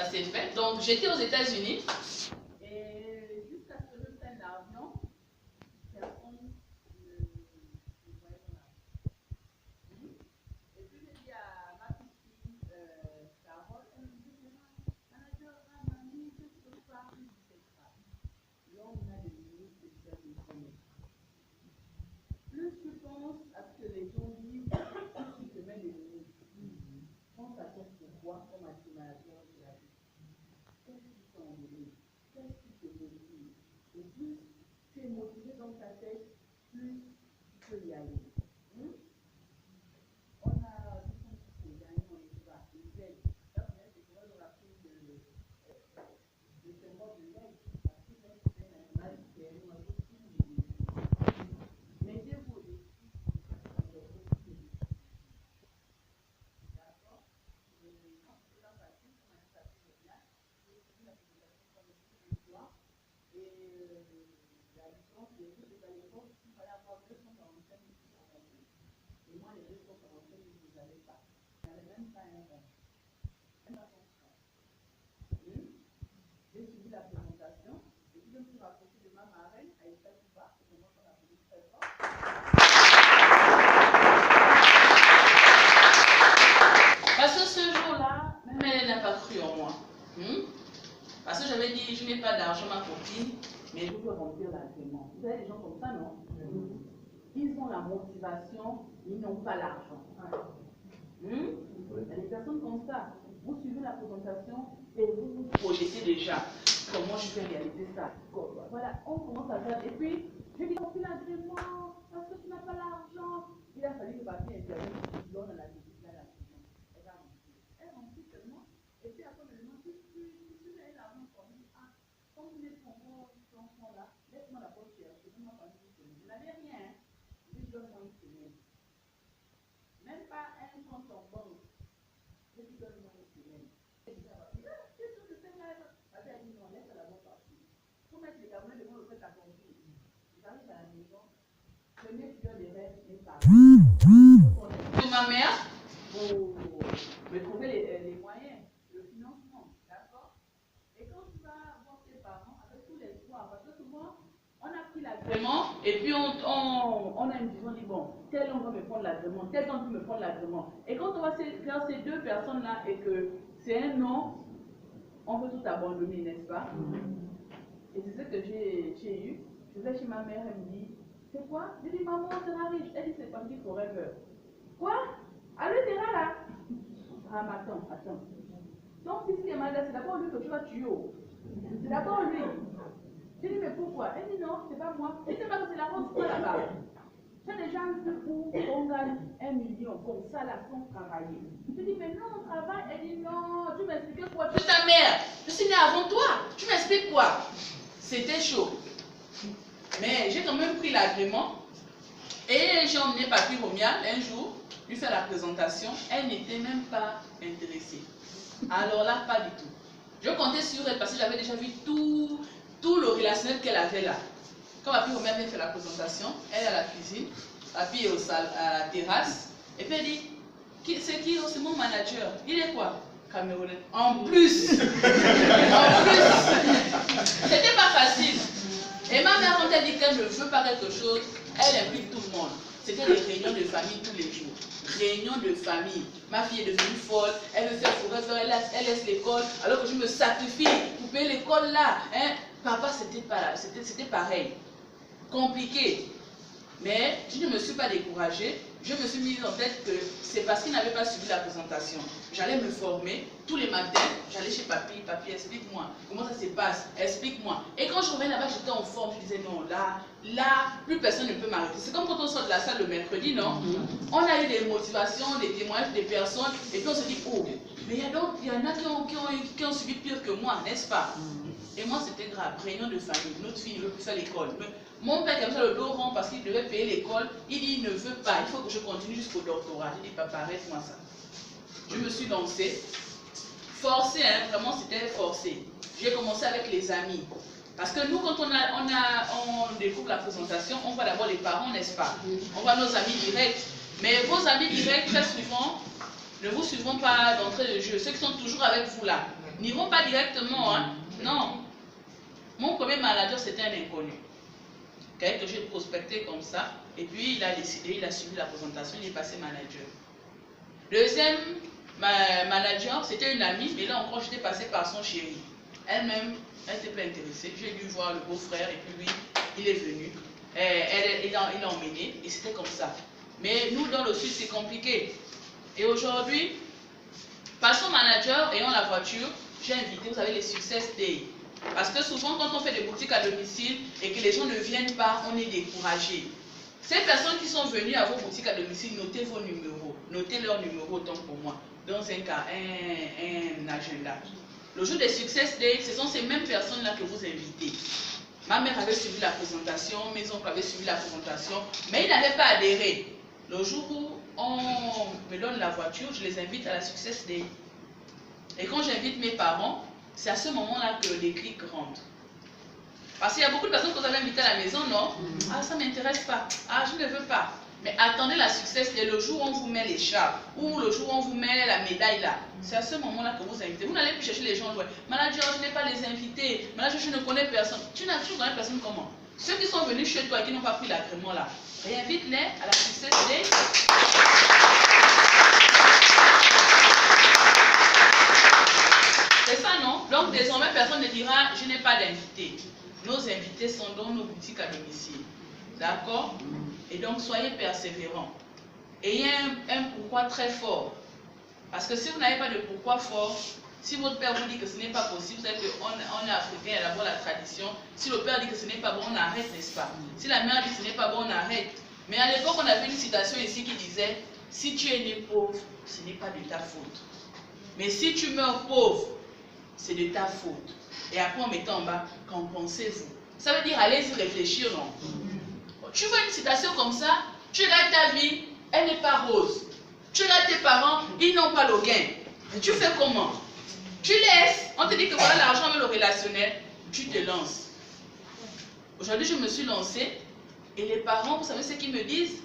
Ça s'est fait. Donc, j'étais aux États-Unis. Et jusqu'à ce que je prenne l'avion, personne ne voyait mon argent. Et puis, j'ai dit à ma petite fille, Carole, elle me dit, manager, mamie, qu'est-ce que tu parles? Je dis, c'est grave. Là, on a des minutes de faire des promesses. Plus tu penses à ce que les gens disent, plus tu te mets des limites. Pense à ton pourquoi, comme à tes maladies de la vie. Qu'est-ce qui t'ennuie? Qu'est-ce qui te motive? Et plus tu es motivé dans ta tête, plus tu peux y aller. On a des gagnants en Espagne, ils aident. Là, on a découvert dans la prise de symbole de l'aide. Parce que l'aide, c'est un animal qui est un peu plus. Mettez-vous au défi. D'accord? C'est pas facile, on a ça fait bien. Et la population comme le soir. Et la licence, les trucs de l'époque, il fallait avoir 245 000 pour rentrer. Et moi, les 245 000, je ne les avais pas. Je n'avais même pas un rond. Même pas son frère. J'ai suivi la présentation. Et puis, je me suis rapprochée de ma marraine à Itacuba. Et moi, on a fait très fort. Parce que ce jour-là, même elle n'a pas cru en moi. Parce que j'avais dit, je n'ai pas d'argent, ma copine, mais je veux remplir l'agrément. Vous avez des gens comme ça, non? Ils ont la motivation, ils n'ont pas l'argent. Il y a des personnes comme ça. Vous suivez la présentation et vous vous projetez déjà comment je vais réaliser ça. Voilà, on commence à faire. Et puis, je dis, remplis l'agrément parce que tu n'as pas l'argent. Il a fallu que le papier intervienne, tu donnes à la visite là, la prison. Elle va remplir. Elle remplit seulement. Et puis après, elle me demande, tu veux l'argent pour lui? Ah, comme vous n'êtes pas encore dans ce là, laisse-moi d'abord chercher. Donne-moi pas une semaine. Je n'avais rien. Je lui donne-moi une semaine. Même pas un compte en banque. Je lui donne-moi une semaine. Et puis, qu'est-ce que c'est là? Elle a dit non, laisse la banque partir. Pour mettre les Camerounais devant le fait accomplir. J'arrive à la maison. Le mieux que les rêves, n'est pas. Ma mère, pour me trouver les moyens, le financement, d'accord? Et quand tu vas voir tes parents, avec tout l'espoir, parce que souvent, on a pris l'agrément, et puis on a une vision, on dit bon, tel on va me prendre l'agrément, tel on peut me prendre l'agrément. Et quand on va faire ces deux personnes-là, et que c'est un non, on veut tout abandonner, n'est-ce pas? Et c'est ce que j'ai eu. Je vais chez ma mère, elle me dit, c'est quoi? Je dis, maman, on sera riche. Elle dit, c'est parti forever. Quoi? À l'intérieur là? Ah, mais attends. Donc, si c'est malade, c'est d'abord lui que tu vas tuer. C'est d'abord lui. Je dis, mais pourquoi? Elle dit, non, c'est pas moi. Elle dit, c'est pas que c'est la rose quoi là-bas. Tu as déjà vu où on gagne 1 million comme ça là sans travailler. Je dis, mais non, on travaille. Elle dit, non, tu m'expliques quoi? Tu es ta mère. Je suis née avant toi. Tu m'expliques quoi? C'était chaud. Mais j'ai quand même pris l'agrément. Et j'ai emmené Papy Romial un jour, lui faire la présentation. Elle n'était même pas intéressée. Alors là, pas du tout. Je comptais sur elle parce que j'avais déjà vu tout le relationnel qu'elle avait là. Quand Papy Romial vient faire la présentation, elle est à la cuisine, Papy est à la terrasse. Et puis elle dit, c'est qui? C'est mon manager. Il est quoi? Camerounais. En plus, c'était pas facile. Et ma mère, quand elle dit qu'elle ne veut pas quelque chose, elle implique tout le monde. C'était des réunions de famille tous les jours. Réunions de famille. Ma fille est devenue folle, elle veut faire forever, elle laisse l'école, alors que je me sacrifie pour payer l'école là. Hein? Papa, c'était pareil. Compliqué. Mais je ne me suis pas découragée. Je me suis mise en tête que c'est parce qu'il n'avait pas suivi la présentation. J'allais me former tous les matins. J'allais chez Papy. Papy, explique-moi. Comment ça se passe? Explique-moi. Et quand je revenais là-bas, j'étais en forme. Je disais non, là, plus personne ne peut m'arrêter. C'est comme quand on sort de la salle le mercredi, non? On a eu des motivations, des témoignages des personnes. Et puis on se dit, oh, mais il y en a qui ont suivi pire que moi, n'est-ce pas? Et moi, c'était grave. Réunion de famille. Notre fille ne veut plus faire l'école. Mon père, comme ça, le dos rond parce qu'il devait payer l'école. Il dit, il ne veut pas. Il faut que je continue jusqu'au doctorat. J'ai dit, papa, arrête-moi ça. Je me suis lancée. Forcée, hein, vraiment, c'était forcé. J'ai commencé avec les amis. Parce que nous, quand on découvre la présentation, on voit d'abord les parents, n'est-ce pas? On voit nos amis directs. Mais vos amis directs, très souvent, ne vous suivront pas d'entrée de jeu. Ceux qui sont toujours avec vous là, n'iront pas directement. Hein? Non. Mon premier manager, c'était un inconnu. Quelqu'un que j'ai prospecté comme ça. Et puis, il a décidé, il a suivi la présentation, il est passé manager. Deuxième manager, c'était une amie, mais là encore, j'étais passé par son chéri. Elle-même, elle n'était pas intéressée. J'ai dû voir le beau-frère, et puis lui, il est venu. Il l'a emmené, et c'était comme ça. Mais nous, dans le sud, c'est compliqué. Et aujourd'hui, passons manager, ayant la voiture, j'ai invité, vous savez, les Success Day. Parce que souvent, quand on fait des boutiques à domicile et que les gens ne viennent pas, on est découragé. Ces personnes qui sont venues à vos boutiques à domicile, notez vos numéros. Notez leurs numéros autant pour moi. Dans un agenda. Le jour des Success Day, ce sont ces mêmes personnes-là que vous invitez. Ma mère avait suivi la présentation, mes oncles avaient suivi la présentation, mais ils n'avaient pas adhéré. Le jour où on me donne la voiture, je les invite à la Success Day. Et quand j'invite mes parents, c'est à ce moment-là que les clics rentrent. Parce qu'il y a beaucoup de personnes que vous avez invitées à la maison, non? Ah, ça ne m'intéresse pas. Ah, je ne veux pas. Mais attendez la Success Day, le jour où on vous met les chats, ou le jour où on vous met la médaille là. C'est à ce moment-là que vous invitez. Vous n'allez plus chercher les gens loin. Manager, je n'ai pas les invités. Manager, je ne connais personne. Tu ne connais personne comment? Ceux qui sont venus chez toi et qui n'ont pas pris l'agrément là, réinvite-les à la Success Day. C'est ça, non? Donc désormais, personne ne dira, je n'ai pas d'invités. Nos invités sont dans nos boutiques à domicile. D'accord? Et donc, soyez persévérants. Ayez un pourquoi très fort. Parce que si vous n'avez pas de pourquoi fort, si votre père vous dit que ce n'est pas possible, vous savez qu'on est africain, il y a d'abord la tradition. Si le père dit que ce n'est pas bon, on arrête, n'est-ce pas? Si la mère dit que ce n'est pas bon, on arrête. Mais à l'époque, on avait une citation ici qui disait, si tu es né pauvre, ce n'est pas de ta faute. Mais si tu meurs pauvre, c'est de ta faute. Et après, en mettant en bas, qu'en pensez-vous? Ça veut dire, allez-y réfléchir, non? Tu vois une citation comme ça, tu regardes ta vie, elle n'est pas rose. Tu regardes tes parents, ils n'ont pas le gain. Tu fais comment? Tu laisses, on te dit que voilà l'argent avec le relationnel, tu te lances. Aujourd'hui, je me suis lancée et les parents, vous savez ce qu'ils me disent?